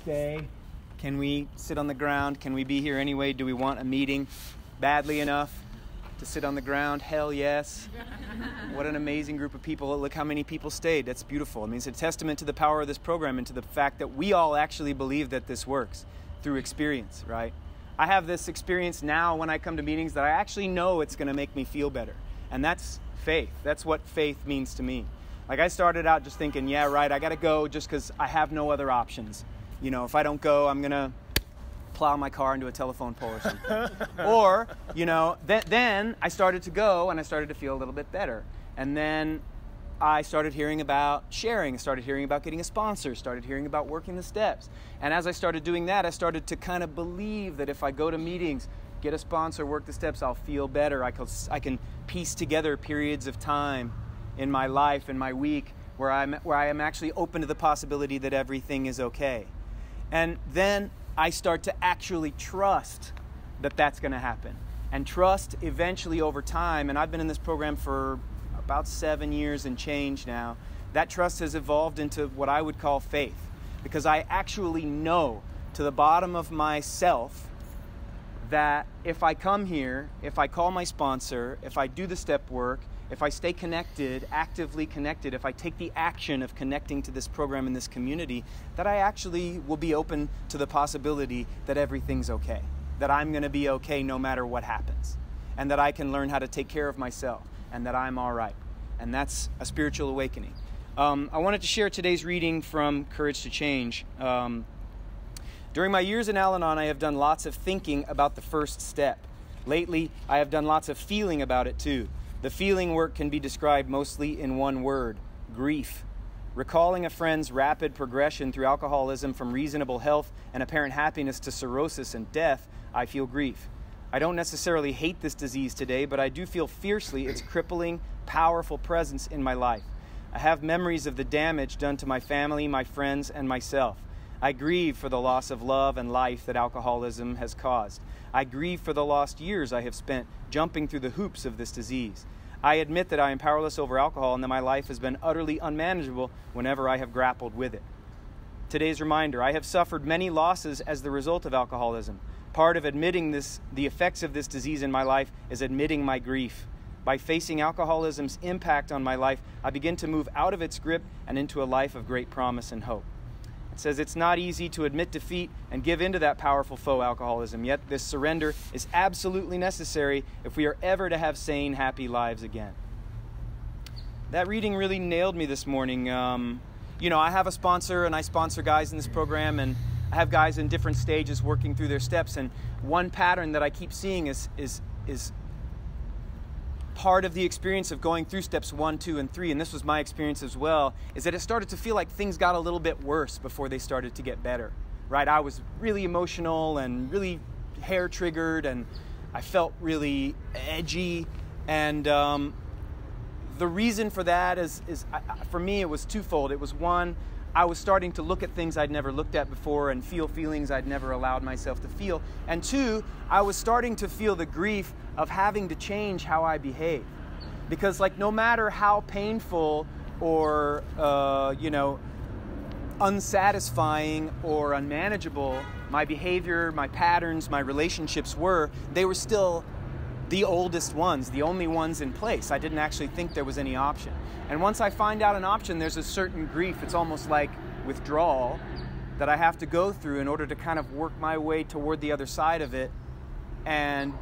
stay? Can we sit on the ground? Can we be here anyway? Do we want a meeting badly enough to sit on the ground? Hell yes. What an amazing group of people. Look how many people stayed. That's beautiful. I mean, it's a testament to the power of this program and to the fact that we all actually believe that this works through experience, right? I have this experience now when I come to meetings that I actually know it's going to make me feel better. And that's faith. That's what faith means to me. Like, I started out just thinking, yeah, right, I got to go just because I have no other options. You know, if I don't go, I'm going to plow my car into a telephone pole or something. Or, you know, then I started to go and I started to feel a little bit better. And then I started hearing about sharing, started hearing about getting a sponsor, started hearing about working the steps. And as I started doing that, I started to kind of believe that if I go to meetings, get a sponsor, work the steps, I'll feel better. I can piece together periods of time in my life, in my week, where I am actually open to the possibility that everything is okay. And then I start to actually trust that that's going to happen. And trust eventually over time, and I've been in this program for about 7 years and change now, that trust has evolved into what I would call faith. Because I actually know to the bottom of myself that if I come here, if I call my sponsor, if I do the step work, if I stay connected, actively connected, if I take the action of connecting to this program and this community, that I actually will be open to the possibility that everything's okay, that I'm going to be okay no matter what happens, and that I can learn how to take care of myself, and that I'm all right. And that's a spiritual awakening. I wanted to share today's reading from Courage to Change. During my years in Alanon, I have done lots of thinking about the first step. Lately, I have done lots of feeling about it too. The feeling work can be described mostly in one word: grief. Recalling a friend's rapid progression through alcoholism from reasonable health and apparent happiness to cirrhosis and death, I feel grief. I don't necessarily hate this disease today, but I do feel fiercely its crippling, powerful presence in my life. I have memories of the damage done to my family, my friends, and myself. I grieve for the loss of love and life that alcoholism has caused. I grieve for the lost years I have spent jumping through the hoops of this disease. I admit that I am powerless over alcohol and that my life has been utterly unmanageable whenever I have grappled with it. Today's reminder: I have suffered many losses as the result of alcoholism. Part of admitting the effects of this disease in my life is admitting my grief. By facing alcoholism's impact on my life, I begin to move out of its grip and into a life of great promise and hope. It says it's not easy to admit defeat and give in to that powerful foe, alcoholism, yet this surrender is absolutely necessary if we are ever to have sane, happy lives again. That reading really nailed me this morning. You know, I have a sponsor and I sponsor guys in this program, and I have guys in different stages working through their steps, and one pattern that I keep seeing is part of the experience of going through steps 1, 2, and 3, and this was my experience as well, is that it started to feel like things got a little bit worse before they started to get better, right? I was really emotional and really hair-triggered, and I felt really edgy, and the reason for that is for me, it was twofold. It was, one, I was starting to look at things I'd never looked at before and feel feelings I'd never allowed myself to feel. And two, I was starting to feel the grief of having to change how I behave. Because, like, no matter how painful or, unsatisfying or unmanageable my behavior, my patterns, my relationships were, they were still the oldest ones, the only ones in place. I didn't actually think there was any option. And once I find out an option, there's a certain grief. It's almost like withdrawal that I have to go through in order to kind of work my way toward the other side of it and,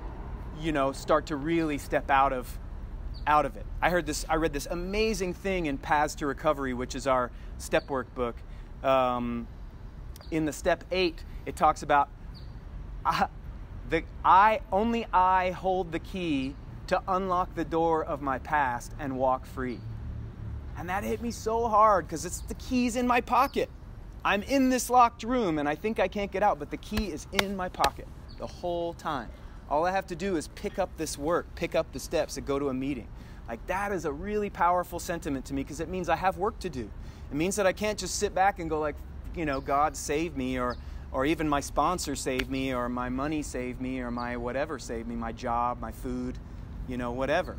start to really step out of it. I read this amazing thing in Paths to Recovery, which is our step work book. In the step 8, it talks about only I hold the key to unlock the door of my past and walk free. And that hit me so hard because it's the key's in my pocket. I'm in this locked room and I think I can't get out, but the key is in my pocket the whole time. All I have to do is pick up this work, pick up the steps and go to a meeting. Like, that is a really powerful sentiment to me because it means I have work to do. It means that I can't just sit back and go like, God save me, or even my sponsor save me, or my money save me, or my whatever save me, my job, my food, whatever.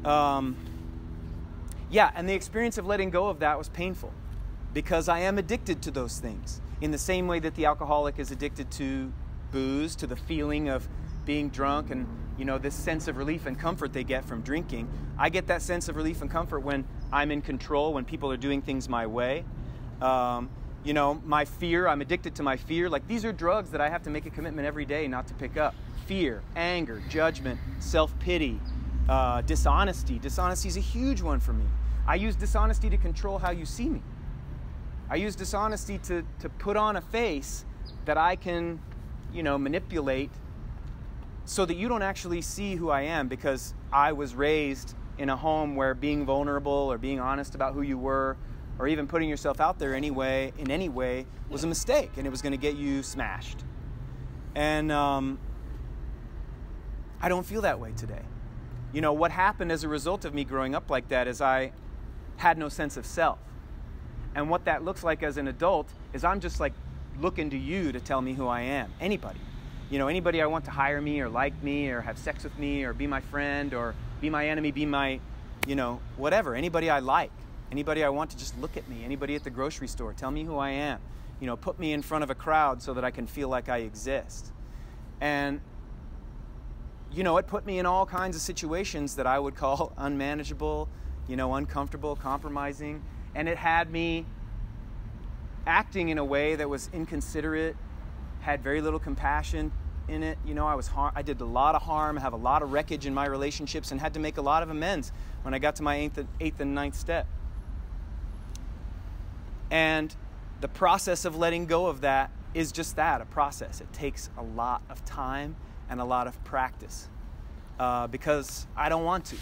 And the experience of letting go of that was painful because I am addicted to those things. In the same way that the alcoholic is addicted to booze, to the feeling of being drunk and, this sense of relief and comfort they get from drinking, I get that sense of relief and comfort when I'm in control, when people are doing things my way. My fear, I'm addicted to my fear. Like, these are drugs that I have to make a commitment every day not to pick up. Fear, anger, judgment, self-pity, dishonesty. Dishonesty is a huge one for me. I use dishonesty to control how you see me. I use dishonesty to put on a face that I can, manipulate so that you don't actually see who I am, because I was raised in a home where being vulnerable or being honest about who you were or even putting yourself out there in any way was a mistake, and it was going to get you smashed. And I don't feel that way today. What happened as a result of me growing up like that is I had no sense of self. And what that looks like as an adult is I'm just like looking to you to tell me who I am. Anybody. Anybody I want to hire me or like me or have sex with me or be my friend or be my enemy, be my, whatever. Anybody I like. Anybody I want to just look at me. Anybody at the grocery store. Tell me who I am. Put me in front of a crowd so that I can feel like I exist. And, it put me in all kinds of situations that I would call unmanageable, uncomfortable, compromising. And it had me acting in a way that was inconsiderate, had very little compassion in it. I did a lot of harm, have a lot of wreckage in my relationships, and had to make a lot of amends when I got to my eighth and ninth step. And the process of letting go of that is just that, a process. It takes a lot of time and a lot of practice because I don't want to.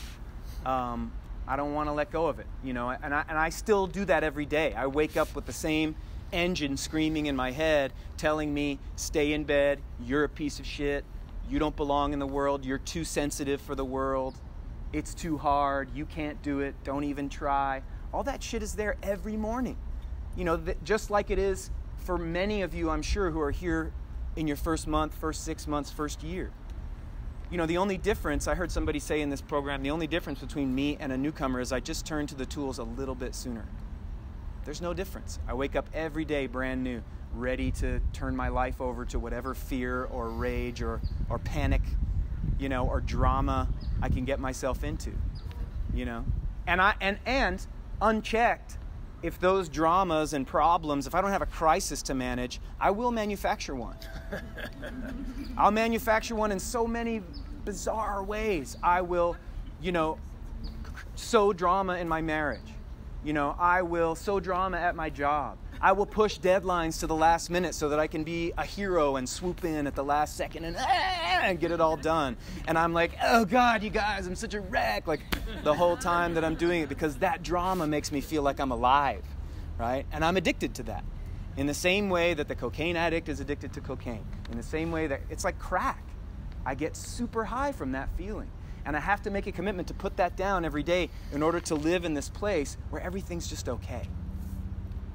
I don't want to let go of it, and I still do that every day. I wake up with the same engine screaming in my head, telling me, stay in bed, you're a piece of shit, you don't belong in the world, you're too sensitive for the world, it's too hard, you can't do it, don't even try. All that shit is there every morning. Just like it is for many of you, I'm sure, who are here in your first month, first 6 months, first year. The only difference, I heard somebody say in this program, the only difference between me and a newcomer is I just turn to the tools a little bit sooner. There's no difference. I wake up every day brand new, ready to turn my life over to whatever fear or rage or panic, or drama I can get myself into, And unchecked, if those dramas and problems, if I don't have a crisis to manage, I will manufacture one. I'll manufacture one in so many bizarre ways. I will, sow drama in my marriage. I will sow drama at my job. I will push deadlines to the last minute so that I can be a hero and swoop in at the last second and get it all done. And I'm like, oh God, you guys, I'm such a wreck, like the whole time that I'm doing it, because that drama makes me feel like I'm alive, right? And I'm addicted to that. In the same way that the cocaine addict is addicted to cocaine. In the same way that it's like crack. I get super high from that feeling. And I have to make a commitment to put that down every day in order to live in this place where everything's just okay.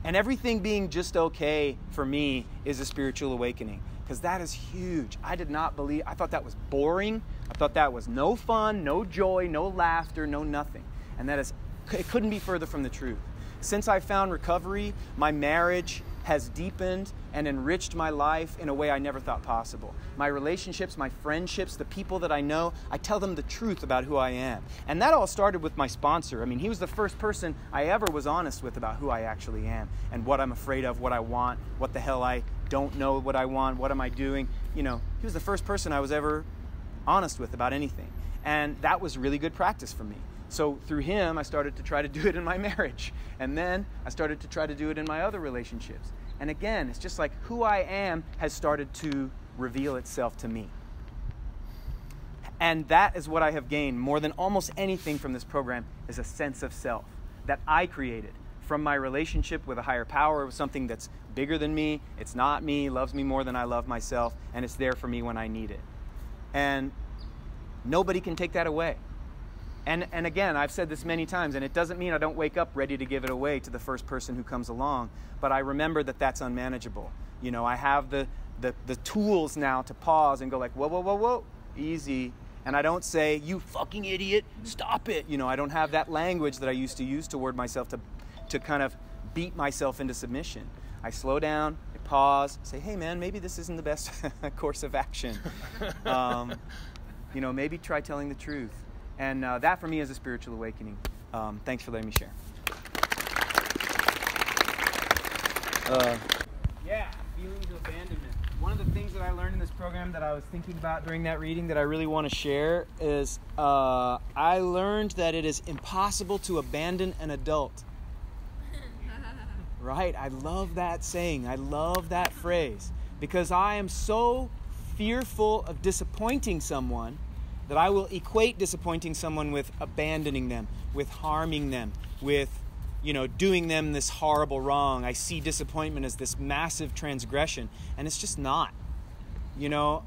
And everything being just okay for me is a spiritual awakening, because that is huge. I thought that was boring. I thought that was no fun, no joy, no laughter, no nothing. And it couldn't be further from the truth. Since I found recovery, my marriage has deepened and enriched my life in a way I never thought possible. My relationships, my friendships, the people that I know, I tell them the truth about who I am. And that all started with my sponsor. He was the first person I ever was honest with about who I actually am and what I'm afraid of, what I want, what the hell I don't know what I want, what am I doing. He was the first person I was ever honest with about anything. And that was really good practice for me. So through him, I started to try to do it in my marriage. And then I started to try to do it in my other relationships. And again, it's just like who I am has started to reveal itself to me. And that is what I have gained more than almost anything from this program, is a sense of self that I created from my relationship with a higher power, with something that's bigger than me. It's not me, loves me more than I love myself, and it's there for me when I need it. And nobody can take that away. And again, I've said this many times, and it doesn't mean I don't wake up ready to give it away to the first person who comes along, but I remember that that's unmanageable. I have the tools now to pause and go like, whoa, whoa, whoa, whoa, easy. And I don't say, you fucking idiot, stop it. I don't have that language that I used to use toward myself to kind of beat myself into submission. I slow down, I quick pause, say, hey man, maybe this isn't the best course of action. Maybe try telling the truth. And that for me is a spiritual awakening. Thanks for letting me share. Feelings of abandonment. One of the things that I learned in this program that I was thinking about during that reading that I really want to share is I learned that it is impossible to abandon an adult. Right? I love that saying. I love that phrase. Because I am so fearful of disappointing someone that I will equate disappointing someone with abandoning them, with harming them, with doing them this horrible wrong. I see disappointment as this massive transgression, and it's just not.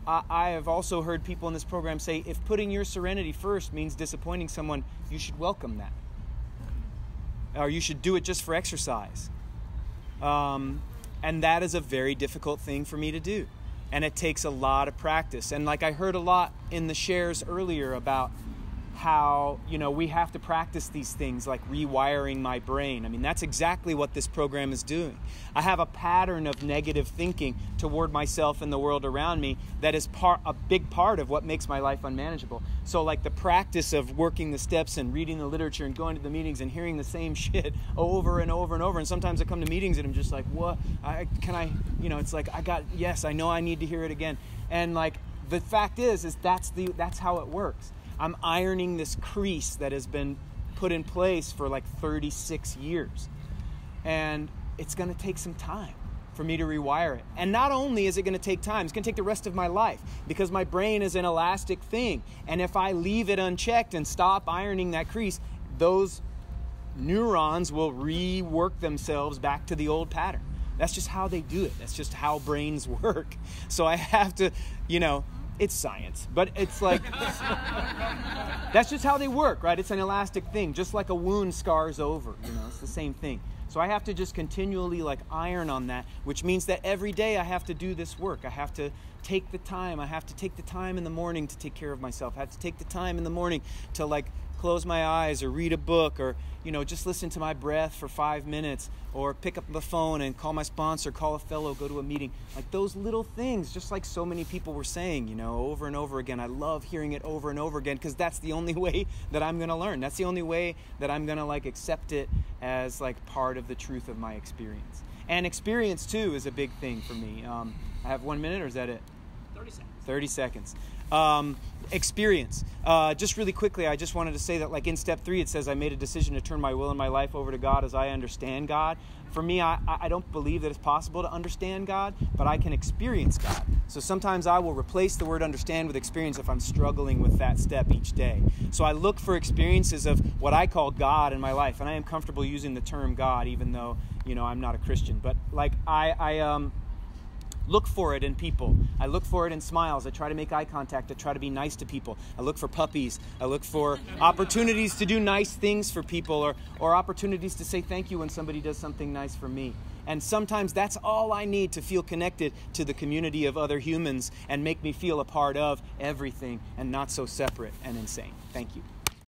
I have also heard people in this program say, if putting your serenity first means disappointing someone, you should welcome that. Or you should do it just for exercise. And that is a very difficult thing for me to do. And it takes a lot of practice. And like I heard a lot in the shares earlier about how, we have to practice these things like rewiring my brain. I mean, that's exactly what this program is doing. I have a pattern of negative thinking toward myself and the world around me that is a big part of what makes my life unmanageable. So like the practice of working the steps and reading the literature and going to the meetings and hearing the same shit over and over and over. And sometimes I come to meetings and I'm just like, what? It's like, I know I need to hear it again. And like, the fact is that's how it works. I'm ironing this crease that has been put in place for like 36 years. And it's going to take some time for me to rewire it. And not only is it going to take time, it's going to take the rest of my life because my brain is an elastic thing. And if I leave it unchecked and stop ironing that crease, those neurons will rework themselves back to the old pattern. That's just how they do it. That's just how brains work. So I have to, it's science, but it's like, that's just how they work, right? It's an elastic thing, just like a wound scars over, it's the same thing. So I have to just continually like iron on that, which means that every day I have to do this work. I have to take the time. I have to take the time in the morning to take care of myself. I have to take the time in the morning to like close my eyes or read a book or, just listen to my breath for 5 minutes or pick up the phone and call my sponsor, call a fellow, go to a meeting. Like those little things, just like so many people were saying, over and over again. I love hearing it over and over again because that's the only way that I'm going to learn. That's the only way that I'm going to like accept it as like part of the truth of my experience. And experience too is a big thing for me. I have 1 minute or is that it? 30 seconds. Experience. Just really quickly, I just wanted to say that like in step 3, it says I made a decision to turn my will and my life over to God as I understand God. For me, I don't believe that it's possible to understand God, but I can experience God. So sometimes I will replace the word understand with experience if I'm struggling with that step each day. So I look for experiences of what I call God in my life, and I am comfortable using the term God even though, I'm not a Christian. But like I look for it in people. I look for it in smiles. I try to make eye contact. I try to be nice to people. I look for puppies. I look for opportunities to do nice things for people or opportunities to say thank you when somebody does something nice for me. And sometimes that's all I need to feel connected to the community of other humans and make me feel a part of everything and not so separate and insane. Thank you.